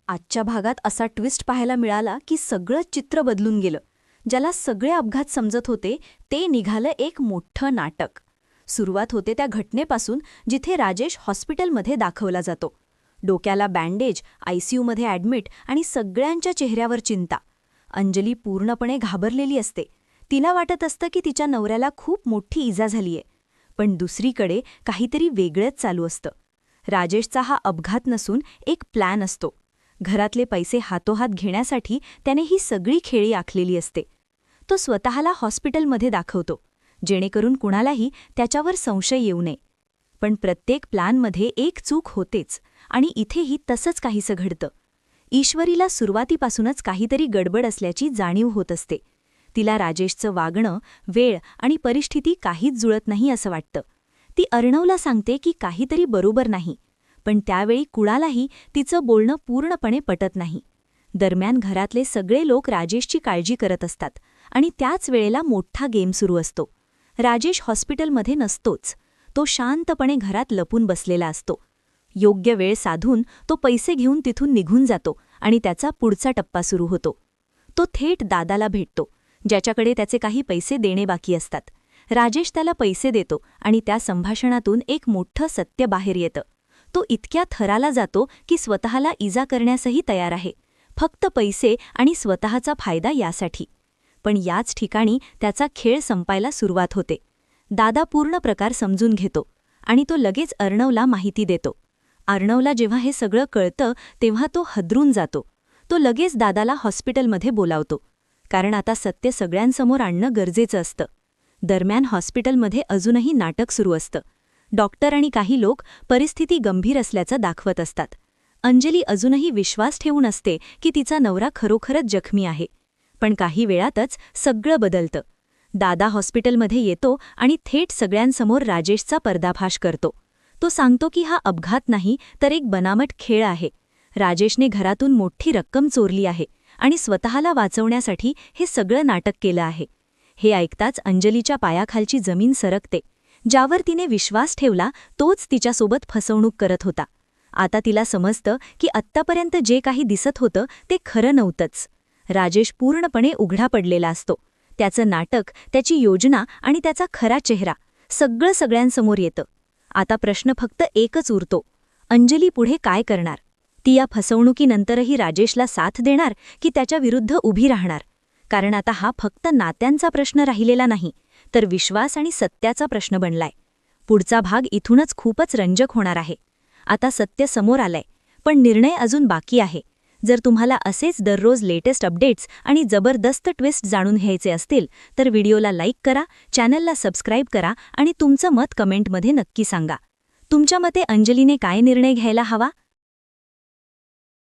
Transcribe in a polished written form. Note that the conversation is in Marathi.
आजच्या भागात असा ट्विस्ट पाहायला मिळाला की सगळं चित्र बदलून गेलं. ज्याला सगळे अपघात समजत होते ते निघालं एक मोठं नाटक. सुरुवात होते त्या घटनेपासून जिथे राजेश हॉस्पिटलमध्ये दाखवला जातो. डोक्याला बँडेज, आयसीयूमध्ये ॲडमिट आणि सगळ्यांच्या चेहऱ्यावर चिंता. अंजली पूर्णपणे घाबरलेली असते. तिला वाटत असतं की तिच्या नवऱ्याला खूप मोठी इजा झालीये. पण दुसरीकडे काहीतरी वेगळंच चालू असतं. राजेशचा हा अपघात नसून एक प्लॅन असतो. घरातले पैसे हातोहात घेण्यासाठी त्याने ही सगळी खेळी आखलेली असते. तो स्वतःला हॉस्पिटलमध्ये दाखवतो, जेणेकरून कुणालाही त्याच्यावर संशय येऊ नये. पण प्रत्येक प्लॅनमध्ये एक चूक होतेच आणि इथेही तसंच काहीसं घडतं. ईश्वरीला सुरुवातीपासूनच काहीतरी गडबड असल्याची जाणीव होत असते. तिला राजेशचं वागणं, वेळ आणि परिस्थिती काहीच जुळत नाही असं वाटतं. ती अर्णवला सांगते की काहीतरी बरोबर नाही, पण त्यावेळी कुणालाही तिचं बोलणं पूर्णपणे पटत नाही. दरम्यान घरातले सगळे लोक राजेशची काळजी करत असतात आणि त्याच वेळेला मोठा गेम सुरू असतो. राजेश हॉस्पिटलमध्ये नसतोच. तो शांतपणे घरात लपून बसलेला असतो. योग्य वेळ साधून तो पैसे घेऊन तिथून निघून जातो आणि त्याचा पुढचा टप्पा सुरू होतो. तो थेट दादाला भेटतो, ज्याच्याकडे त्याचे काही पैसे देणे बाकी असतात. राजेश त्याला पैसे देतो आणि त्या संभाषणातून एक मोठं सत्य बाहेर येतं. तो इतक्या थराला जातो की स्वतःला इजा करण्यासही तयार आहे, फक्त पैसे आणि स्वतःचा फायदा यासाठी. पण याच ठिकाणी त्याचा खेळ संपायला सुरुवात होते. दादा पूर्ण प्रकार समजून घेतो आणि तो लगेच अर्णवला माहिती देतो. अर्णवला जेव्हा हे सगळं कळतं तेव्हा तो हदरून जातो. तो लगेच दादाला हॉस्पिटलमध्ये बोलावतो, कारण आता सत्य सगळ्यांसमोर आणणं गरजेचं असतं. दरम्यान हॉस्पिटलमध्ये अजूनही नाटक सुरू असतं. डॉक्टर आणि काही लोक परिस्थिती गंभीर असल्याचं दाखवत असतात. अंजली अजूनही विश्वास ठेवून असते की तिचा नवरा खरोखरच जखमी आहे. पण काही वेळातच सगळं बदलतं. दादा हॉस्पिटलमध्ये येतो आणि थेट सगळ्यांसमोर राजेशचा पर्दाफाश करतो. तो सांगतो की हा अपघात नाही तर एक बनावट खेळ आहे. राजेशने घरातून मोठी रक्कम चोरली आहे आणि स्वतःला वाचवण्यासाठी हे सगळं नाटक केलं आहे. हे ऐकताच अंजलीच्या पायाखालची जमीन सरकते. ज्यावर तिने विश्वास ठेवला तोच तिच्यासोबत फसवणूक करत होता. आता तिला समजतं की आत्तापर्यंत जे काही दिसत होतं ते खरं नव्हतंच. राजेश पूर्णपणे उघडा पडलेला असतो. त्याचं नाटक, त्याची योजना आणि त्याचा खरा चेहरा सगळं सगळ्यांसमोर येतं. आता प्रश्न फक्त एकच उरतो, अंजली पुढे काय करणार? ती या फसवणुकीनंतरही राजेशला साथ देणार की त्याच्या विरुद्ध उभी राहणार? कारण आता हा फक्त नात्यांचा प्रश्न राहिलेला नाही, तर विश्वास आणि सत्याचा प्रश्न बनलाय. पुढचा भाग इथूनच खूपच रंजक होणार आहे. आता सत्य समोर आलंय, पण निर्णय अजून बाकी आहे. जर तुम्हाला असेच दररोज लेटेस्ट अपडेट्स आणि जबरदस्त ट्विस्ट जाणून घ्यायचे असतील तर व्हिडिओला लाईक करा, चॅनलला सबस्क्राईब करा आणि तुमचं मत कमेंटमध्ये नक्की सांगा. तुमच्या मते अंजलीने काय निर्णय घ्यायला हवा?